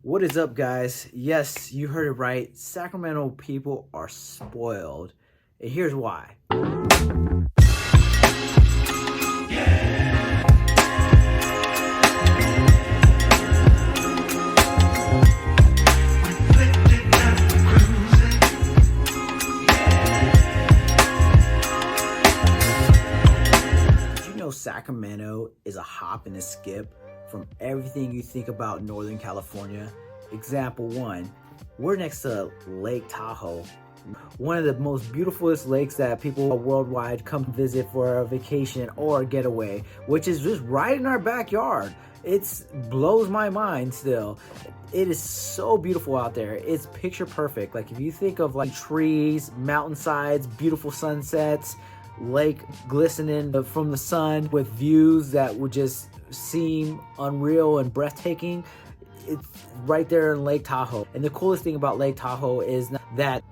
What is up, guys? Yes, you heard it right. Sacramento people are spoiled. And here's why. Did you know Sacramento is a hop and a skip from everything you think about Northern California? Example one, we're next to Lake Tahoe, one of the most beautifulest lakes that people worldwide come visit for a vacation or a getaway, which is just right in our backyard. It blows my mind still. It is so beautiful out there. It's picture perfect. Like if you think of like trees, mountainsides, beautiful sunsets, lake glistening from the sun with views that would just seem unreal and breathtaking. It's right there in Lake Tahoe. And the coolest thing about Lake Tahoe is that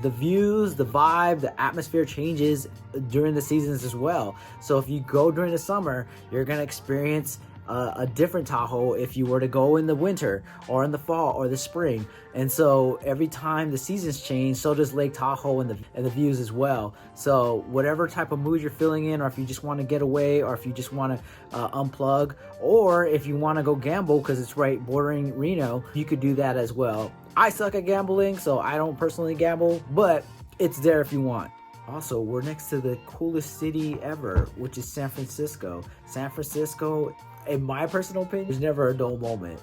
the views, the vibe, the atmosphere changes during the seasons as well. So if you go during the summer, you're gonna experience a different Tahoe if you were to go in the winter or in the fall or the spring. And so every time the seasons change, so does Lake Tahoe and the views as well. So whatever type of mood you're feeling in, or if you just want to get away, or if you just want to unplug, or if you want to go gamble because it's right bordering Reno, you could do that as well. I suck at gambling, so I don't personally gamble, but it's there if you want. Also, we're next to the coolest city ever, which is San Francisco. San Francisco, in my personal opinion, there's never a dull moment.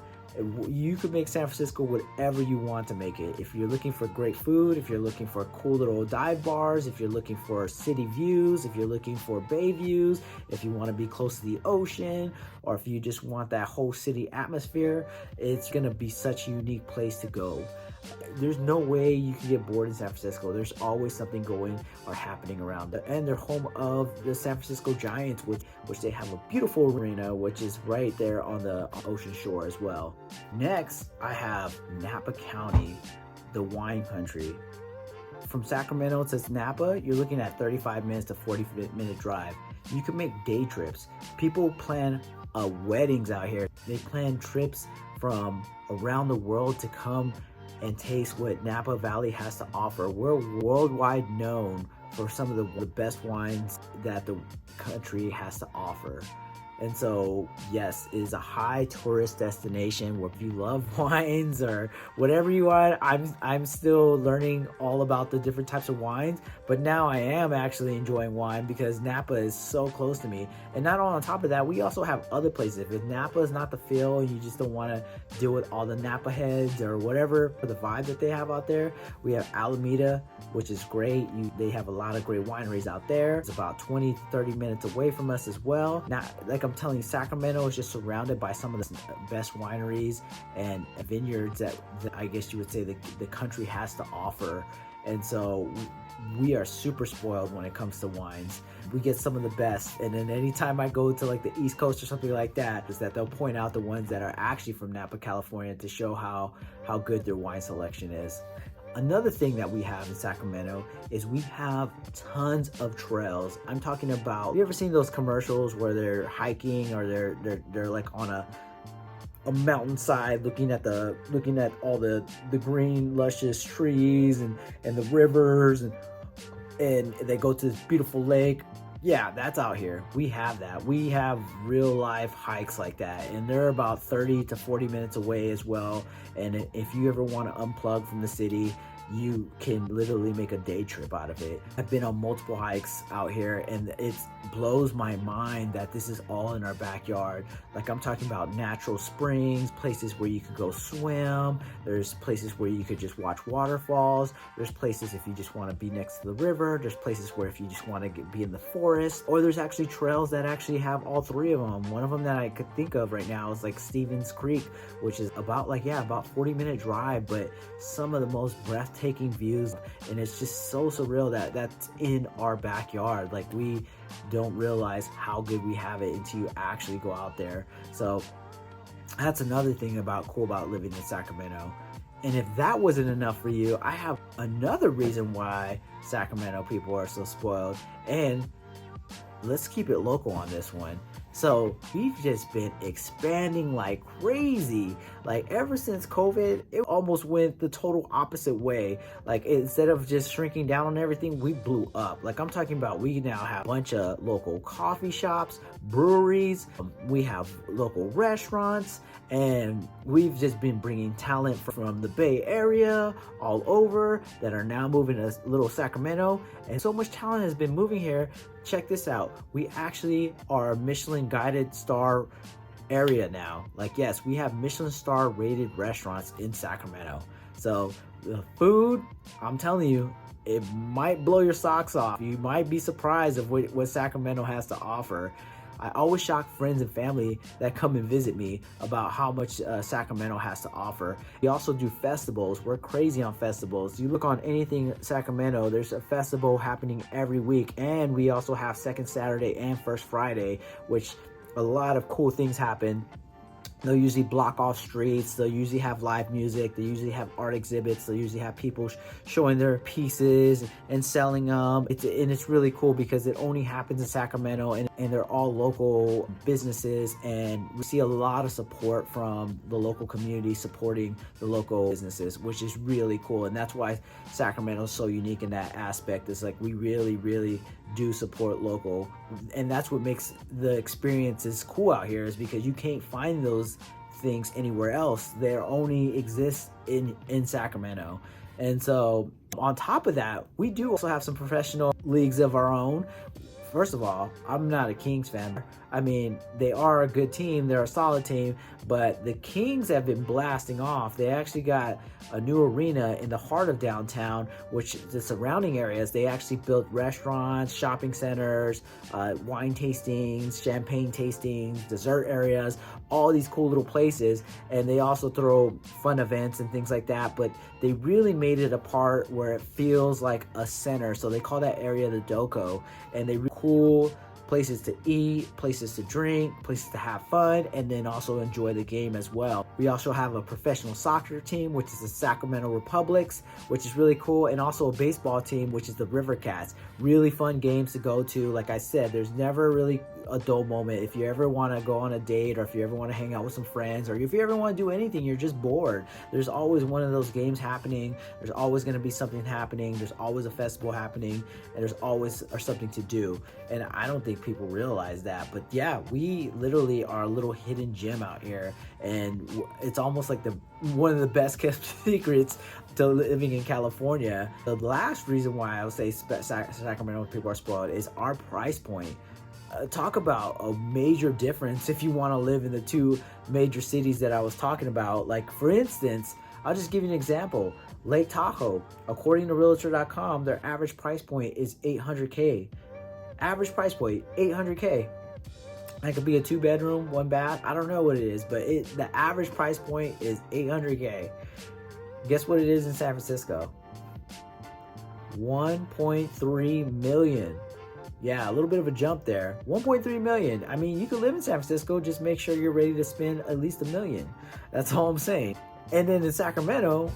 You could make San Francisco whatever you want to make it. If you're looking for great food, if you're looking for cool little dive bars, if you're looking for city views, if you're looking for bay views, if you want to be close to the ocean, or if you just want that whole city atmosphere, it's going to be such a unique place to go. There's no way you can get bored in San Francisco. There's always something going or happening around it. And they're home of the San Francisco Giants, which they have a beautiful arena, which is right there on the ocean shore as well. Next, I have Napa County, the wine country. From Sacramento to Napa, you're looking at 35 minutes to 40-minute drive. You can make day trips. People plan weddings out here. They plan trips from around the world to come and taste what Napa Valley has to offer. We're worldwide known for some of the best wines that the country has to offer. And so, yes, it is a high tourist destination where if you love wines or whatever you want, I'm still learning all about the different types of wines, but now I am actually enjoying wine because Napa is so close to me. And not on top of that, we also have other places. If Napa is not the feel and you just don't want to deal with all the Napa heads or whatever for the vibe that they have out there, we have Alameda, which is great. They have a lot of great wineries out there. It's about 20 to 30 minutes away from us as well. Now, like I'm telling you, Sacramento is just surrounded by some of the best wineries and vineyards that I guess you would say the country has to offer. And so we are super spoiled when it comes to wines. We get some of the best. And then anytime I go to like the East Coast or something like that, is that they'll point out the ones that are actually from Napa, California to show how good their wine selection is. Another thing that we have in Sacramento is we have tons of trails. I'm talking about, have you ever seen those commercials where they're hiking or they're like on a mountainside looking at all the green luscious trees and the rivers and they go to this beautiful lake? Yeah, that's out here. We have that. We have real life hikes like that, and they're about 30 to 40 minutes away as well. And if you ever want to unplug from the city, you can literally make a day trip out of it. I've been on multiple hikes out here, and it blows my mind that this is all in our backyard. Like I'm talking about natural springs, places where you could go swim. There's places where you could just watch waterfalls. There's places if you just want to be next to the river. There's places where if you just want to be in the forest, or there's actually trails that actually have all three of them. One of them that I could think of right now is like Stevens Creek, which is about 40-minute drive, but some of the most breathtaking views, and it's just so surreal that that's in our backyard. Like we don't realize how good we have it until you actually go out there. So that's another thing cool about living in Sacramento. And if that wasn't enough for you, I have another reason why Sacramento people are so spoiled. And let's keep it local on this one. So we've just been expanding like crazy. Like ever since COVID, it almost went the total opposite way. Like instead of just shrinking down on everything, we blew up. Like I'm talking about, we now have a bunch of local coffee shops, breweries, we have local restaurants, and we've just been bringing talent from the Bay Area all over that are now moving to little Sacramento. And so much talent has been moving here. Check this out. We actually are a Michelin guided star area now. Like, yes, we have Michelin star rated restaurants in Sacramento. So the food, I'm telling you, it might blow your socks off. You might be surprised of what Sacramento has to offer. I always shock friends and family that come and visit me about how much Sacramento has to offer. We also do festivals. We're crazy on festivals. You look on anything Sacramento, there's a festival happening every week. And we also have second Saturday and first Friday, which a lot of cool things happen. They'll usually block off streets. They'll usually have live music. They usually have art exhibits. They'll usually have people showing their pieces and selling them. It's really cool because it only happens in Sacramento, and they're all local businesses. And we see a lot of support from the local community supporting the local businesses, which is really cool. And that's why Sacramento is so unique in that aspect. It's like we really, really do support local. And that's what makes the experiences cool out here, is because you can't find those things anywhere else. They only exist in Sacramento. And so on top of that, we do also have some professional leagues of our own. First of all, I'm not a Kings fan. I mean, they are a good team. They're a solid team, but the Kings have been blasting off. They actually got a new arena in the heart of downtown, which the surrounding areas, they actually built restaurants, shopping centers, wine tastings, champagne tastings, dessert areas, all these cool little places. And they also throw fun events and things like that, but they really made it a part where it feels like a center. So they call that area the Doco, and they cool places to eat, places to drink, places to have fun, and then also enjoy the game as well. We also have a professional soccer team, which is the Sacramento Republics, which is really cool, and also a baseball team, which is the River Cats. Really fun games to go to. Like I said, there's never really a dull moment. If you ever want to go on a date, or if you ever want to hang out with some friends, or if you ever want to do anything, you're just bored, there's always one of those games happening. There's always going to be something happening. There's always a festival happening, and there's always something to do. And I don't think people realize that, but yeah, we literally are a little hidden gem out here, and it's almost like one of the best kept secrets to living in California. The last reason why I would say Sacramento people are spoiled is our price point. Talk about a major difference if you want to live in the two major cities that I was talking about. Like, for instance, I'll just give you an example. Lake Tahoe, according to Realtor.com, their average price point is $800K. Average price point, $800K. That could be a 2-bedroom, 1 bath. I don't know what it is, but the average price point is $800K. Guess what it is in San Francisco? $1.3 million. Yeah, a little bit of a jump there. $1.3 million. I mean, you can live in San Francisco, just make sure you're ready to spend at least $1 million. That's all I'm saying. And then in Sacramento,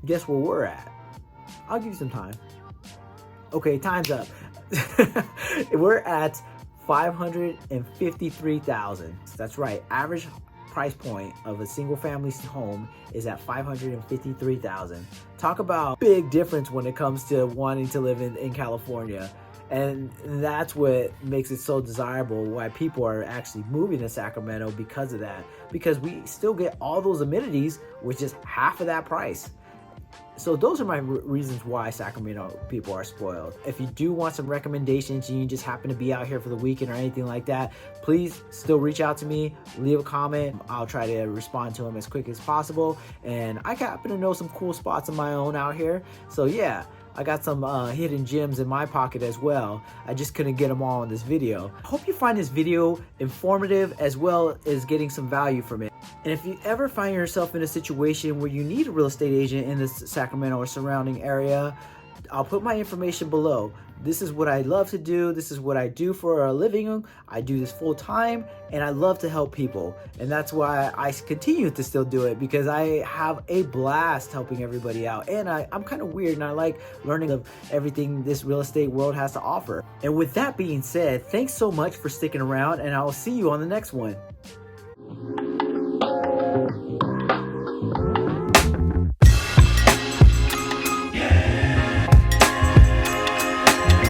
guess where we're at? I'll give you some time. Okay, time's up. We're at $553,000. That's right. Average price point of a single family home is at $553,000. Talk about big difference when it comes to wanting to live in California. And that's what makes it so desirable, why people are actually moving to Sacramento because of that. Because we still get all those amenities with just half of that price. So those are my reasons why Sacramento people are spoiled. If you do want some recommendations and you just happen to be out here for the weekend or anything like that, please still reach out to me, leave a comment. I'll try to respond to them as quick as possible. And I happen to know some cool spots of my own out here. So yeah, I got some hidden gems in my pocket as well. I just couldn't get them all in this video. I hope you find this video informative as well as getting some value from it. And if you ever find yourself in a situation where you need a real estate agent in the Sacramento or surrounding area, I'll put my information below. This is what I love to do. This is what I do for a living. I do this full time, and I love to help people. And that's why I continue to still do it, because I have a blast helping everybody out. And I'm kind of weird, and I like learning of everything this real estate world has to offer. And with that being said, thanks so much for sticking around, and I'll see you on the next one.